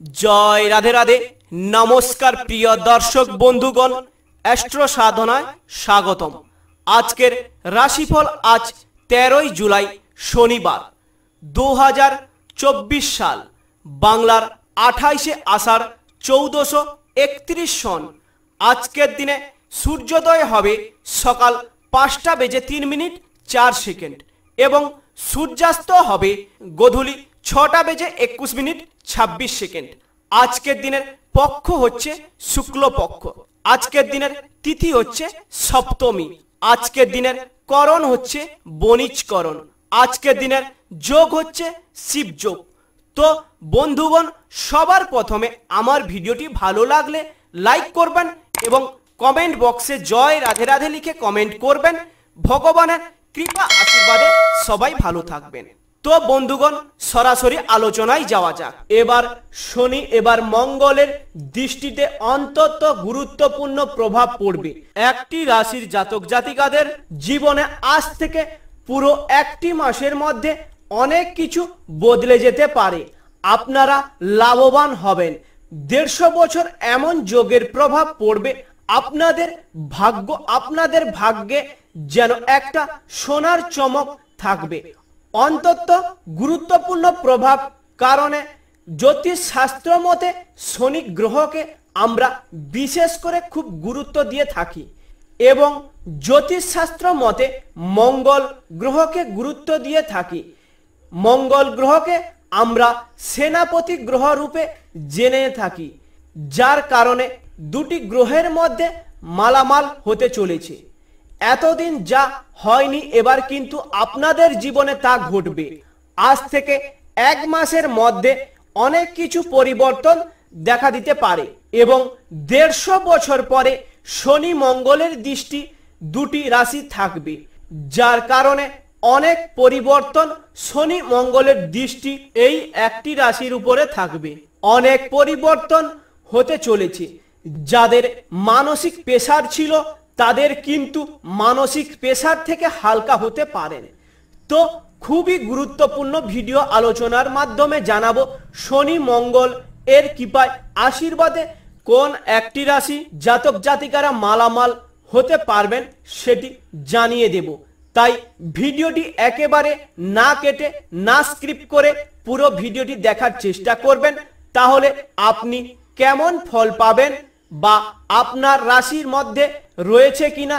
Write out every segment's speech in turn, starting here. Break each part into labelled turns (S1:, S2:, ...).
S1: जय राधे राधे नमस्कार प्रिय दर्शक बंधुगण एस्ट्रो साधनाয় स्वागतम। आजकेर राशिफल आज 13 जुलाई शनिवार 2024 साल बांगलार 28 आषाढ़ 1431 सन। आजकेर दिने सूर्योदय हबे सकाल 5टा बेजे 3 मिनिट 4 सेकेंड एवं सूर्यास्त हबे गोधूली 6टा बेजे 21 मिनिट 26 सेकेंड। आजकेर दिनेर पक्ष होच्छे शुक्ल पक्ष। आजकेर दिनेर तिथि होच्छे सप्तमी। आजकेर दिनेर करण होच्छे बणिजकरण। आजकेर दिनेर जोग होच्छे शिव जोग। तो बंधुगण सबार प्रथमे आमार भिडियोटी भालो लागले लाइक करबेन एवं कमेंट बक्से जय राधे राधे लिखे कमेंट करबेन। भगवानेर कृपा आशीर्वादे सबाई भालो थाकबेन। तो बंधुगण सरासरि आलोचनाय जावा जाक। एबार शनि एबार मंगलेर दृष्टिते अंतत गुरुत्वपूर्ण प्रभाव पड़बे एकटी राशिर जातक जातिकादेर जीवने। आज थेके पुरो एकटी मासेर मध्य अनेक किछु बदले जेते पारे। आपनारा लाभवान हबेन। 150 बछर एमन जोगेर प्रभाव पड़बे आपनादेर भाग्ये जेन एकटा सोनार चमक थाकबे। अंतत गुरुत्वपूर्ण प्रभाव कारणे ज्योतिष शास्त्र मते शनि ग्रह के आमरा विशेष करे खूब गुरुत्व दिए थाकी एवं ज्योतिष शास्त्र मते मंगल ग्रह के गुरुत्व दिए थाकी। मंगल ग्रह के आमरा सेनापति ग्रह रूपे जेने थाकी, जार कारणे दुटी ग्रहेर मध्य मालामाल होते चलेছে। एतदिन जा हয়নি এবার কিন্তু আপনাদের জীবনে তা ঘটবে। আজ থেকে এক মাসের মধ্যে অনেক কিছু পরিবর্তন দেখা দিতে পারে এবং 150 বছর পরে শনি মঙ্গলের দৃষ্টি দুটি রাশি থাকবে, যার কারণে অনেক পরিবর্তন শনি মঙ্গলের দৃষ্টি এই একটি রাশির উপরে থাকবে। অনেক পরিবর্তন হতে চলেছে। যাদের মানসিক প্রেসার ছিল তাদের কিন্তু মানসিক প্রেসার থেকে হালকা হতে পারেন। তো খুবই গুরুত্বপূর্ণ ভিডিও আলোচনার মাধ্যমে জানাবো শনি মঙ্গল এর কৃপায় আশীর্বাদে কোন একটি রাশি জাতক জাতিকারা মালামাল হতে পারবেন সেটি জানিয়ে দেব। তাই ভিডিওটি একেবারে না কেটে না স্ক্রিপ্ট করে পুরো ভিডিওটি দেখার চেষ্টা করবেন, তাহলে আপনি কেমন ফল পাবেন বা আপনার রাশির মধ্যে রয়েছে কিনা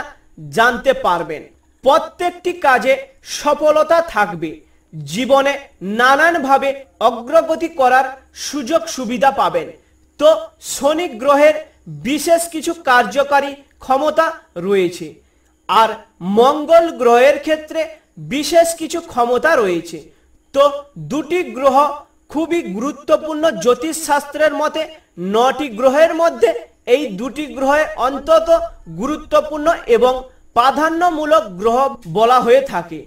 S1: জানতে পারবেন। প্রত্যেকটি কাজে সফলতা থাকবে। জীবনে নানানভাবে অগ্রগতি করার সুযোগ সুবিধা পাবেন। তো শনি গ্রহের বিশেষ কিছু কার্যকারী ক্ষমতা রয়েছে আর মঙ্গল গ্রহের ক্ষেত্রে বিশেষ কিছু ক্ষমতা রয়েছে। তো দুটি গ্রহ খুবই গুরুত্বপূর্ণ। জ্যোতিষ শাস্ত্রের মতে 9টি গ্রহের মধ্যে এই দুটি গ্রহ অন্তত গুরুত্বপূর্ণ এবং প্রাধান্যমূলক গ্রহ বলা হয়ে থাকে।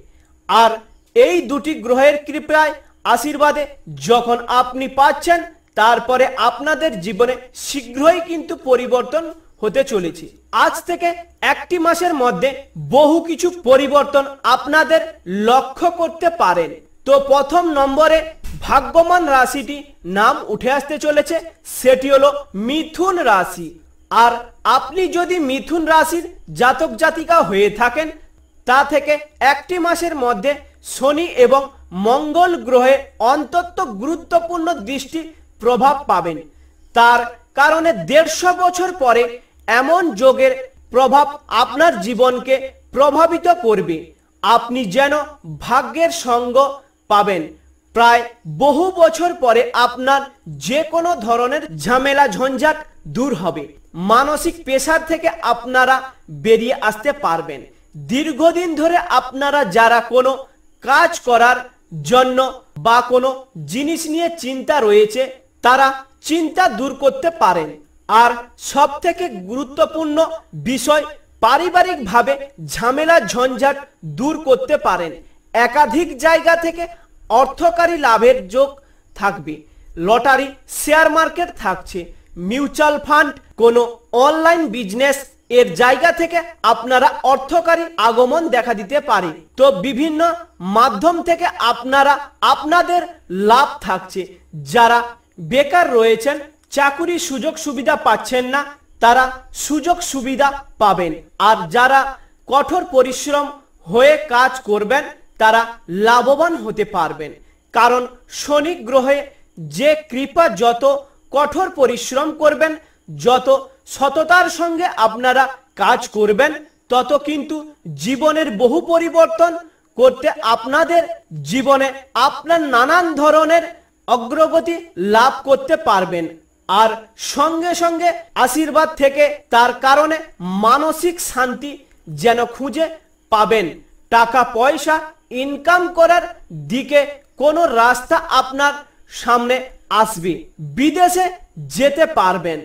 S1: আর এই দুটি গ্রহের কৃপায় আশীর্বাদে যখন আপনি পাচ্ছেন তারপরে আপনাদের জীবনে শীঘ্রই কিন্তু পরিবর্তন হতে চলেছে। আজ থেকে একটি মাসের মধ্যে বহু কিছু পরিবর্তন আপনাদের লক্ষ্য করতে পারেন। তো প্রথম নম্বরে ভাগ্যবান রাশিটি নাম উঠে আসতে চলেছে, সেটি হলো মিথুন রাশি। আর আপনি যদি মিথুন রাশির জাতক জাতিকা হয়ে থাকেন তা থেকে একটি মাসের মধ্যে শনি এবং মঙ্গল গ্রহে অন্তত গুরুত্বপূর্ণ দৃষ্টি প্রভাব পাবেন। তার কারণে 150 বছর পরে এমন যোগের প্রভাব আপনার জীবনকে প্রভাবিত করবে। আপনি যেন ভাগ্যের সঙ্গ পাবেন। প্রায় বহু বছর পরে আপনার যে কোনো ধরনের ঝামেলা ঝঞ্ঝাট দূর হবে। মানসিক প্রেসার থেকে আপনারা বেরিয়ে আসতে পারবেন। দীর্ঘদিন ধরে আপনারা যারা কোনো কাজ করার জন্য বা কোনো জিনিস নিয়ে চিন্তা রয়েছে তারা চিন্তা দূর করতে পারেন। আর সবথেকে গুরুত্বপূর্ণ বিষয় পারিবারিকভাবে ঝামেলা ঝঞ্ঝাট দূর করতে পারেন। একাধিক জায়গা থেকে অর্থকারী লাভের যোগ থাকবে। লটারি, শেয়ার মার্কেট থাকছে, মিউচুয়াল ফান্ড, কোনো অনলাইন বিজনেস এর জায়গা থেকে আপনারা অর্থকারী আগমন দেখা দিতে পারে। তো বিভিন্ন মাধ্যম থেকে আপনারা আপনাদের লাভ থাকছে। যারা বেকার রয়েছেন, চাকুরি সুযোগ সুবিধা পাচ্ছেন না, তারা সুযোগ সুবিধা পাবেন। আর যারা কঠোর পরিশ্রম হয়ে কাজ করবেন তারা লাভবান হতে পারবেন। কারণ শনি গ্রহে যে কৃপা, যত কঠোর পরিশ্রম করবেন, যত সততার সঙ্গে আপনারা কাজ করবেন, তত কিন্তু জীবনের বহু পরিবর্তন করতে আপনাদের জীবনে আপনার নানান ধরনের অগ্রগতি লাভ করতে পারবেন। আর সঙ্গে সঙ্গে আশীর্বাদ থেকে তার কারণে মানসিক শান্তি যেন খুঁজে পাবেন। টাকা পয়সা ইনকাম করার দিকে কোনো রাস্তা আপনার সামনে আসবে। বিদেশে যেতে পারবেন,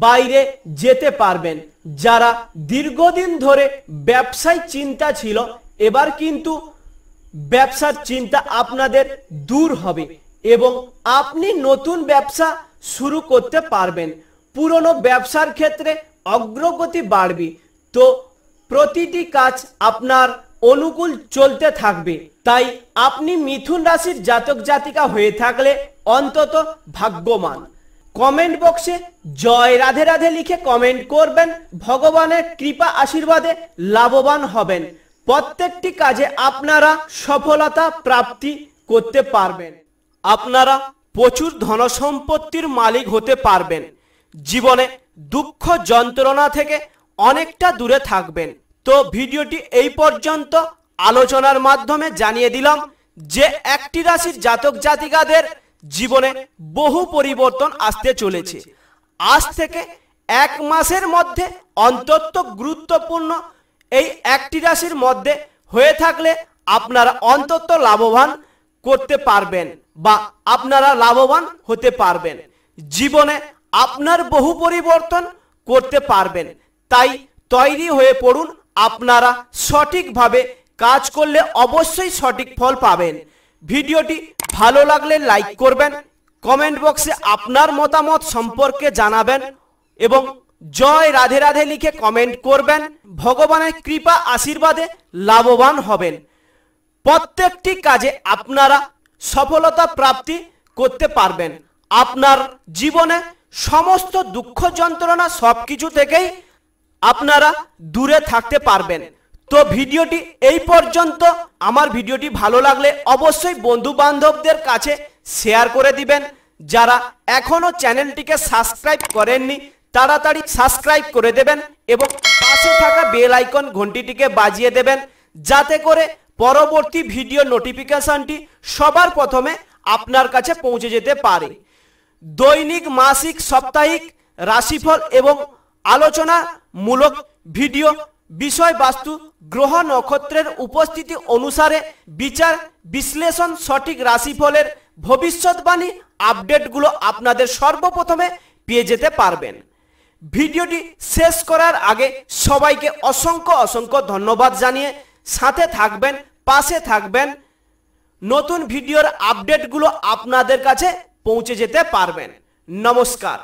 S1: বাইরে যেতে পারবেন। যারা দীর্ঘদিন ধরে ব্যবসায় চিন্তা ছিল, এবার কিন্তু ব্যবসার চিন্তা আপনাদের দূর হবে এবং আপনি নতুন ব্যবসা শুরু করতে পারবেন। পুরনো ব্যবসার ক্ষেত্রে অগ্রগতি বাড়বে। তো প্রতিটি কাজ আপনার অনুকূল চলতে থাকবে। তাই আপনি মিথুন রাশির জাতক জাতিকা হয়ে থাকলে অন্তত ভাগ্যবান। কমেন্ট বক্সে জয় রাধে রাধে লিখে কমেন্ট করবেন। ভগবানের কৃপা আশীর্বাদে লাভবান হবেন। প্রত্যেকটি কাজে আপনারা সফলতা প্রাপ্তি করতে পারবেন। আপনারা প্রচুর ধনসম্পত্তির মালিক হতে পারবেন। জীবনে দুঃখ যন্ত্রণা থেকে অনেকটা দূরে থাকবেন। তো ভিডিওটি এই পর্যন্ত আলোচনার মাধ্যমে জানিয়ে দিলাম যে একটি রাশির জাতক জাতিকাদের জীবনে বহু পরিবর্তন আসতে চলেছে। আজ থেকে এক মাসের মধ্যে অন্তত গুরুত্বপূর্ণ এই একটি রাশির মধ্যে হয়ে থাকলে আপনারা অন্তত লাভবান করতে পারবেন বা আপনারা লাভবান হতে পারবেন। জীবনে আপনার বহু পরিবর্তন করতে পারবেন। তাই তৈরি হয়ে পড়ুন। আপনারা সঠিকভাবে কাজ করলে অবশ্যই সঠিক ফল পাবেন। ভিডিওটি ভালো লাগলে লাইক করবেন, কমেন্ট বক্সে আপনার মতামত সম্পর্কে জানাবেন এবং জয় রাধে রাধে লিখে কমেন্ট করবেন। ভগবানের কৃপা আশীর্বাদে লাভবান হবেন। প্রত্যেকটি কাজে আপনারা সফলতা প্রাপ্তি করতে পারবেন। আপনার জীবনে সমস্ত দুঃখ যন্ত্রণা সবকিছু থেকেই আপনারা দূরে থাকতে পারবেন। তো ভিডিওটি এই পর্যন্ত। আমার ভিডিওটি ভালো লাগলে অবশ্যই বন্ধু বান্ধবদের কাছে শেয়ার করে দিবেন। যারা এখনো চ্যানেলটিকে সাবস্ক্রাইব করেননি তাড়াতাড়ি সাবস্ক্রাইব করে দেবেন এবং পাশে থাকা বেল আইকন ঘন্টিটিকে বাজিয়ে দেবেন, যাতে করে পরবর্তী ভিডিও নোটিফিকেশনটি সবার প্রথমে আপনার কাছে পৌঁছে যেতে পারে। দৈনিক, মাসিক, সাপ্তাহিক রাশিফল এবং আলোচনামূলক ভিডিও বিষয়বস্তু গ্রহ নক্ষত্রের উপস্থিতি অনুসারে বিচার বিশ্লেষণ, সঠিক রাশিফলের ভবিষ্যৎবাণী আপডেটগুলো আপনাদের সর্বপ্রথমে পেয়ে যেতে পারবেন। ভিডিওটি শেষ করার আগে সবাইকে অসংখ্য অসংখ্য ধন্যবাদ জানিয়ে সাথে থাকবেন, পাশে থাকবেন। নতুন ভিডিওর আপডেটগুলো আপনাদের কাছে পৌঁছে যেতে পারবেন। নমস্কার।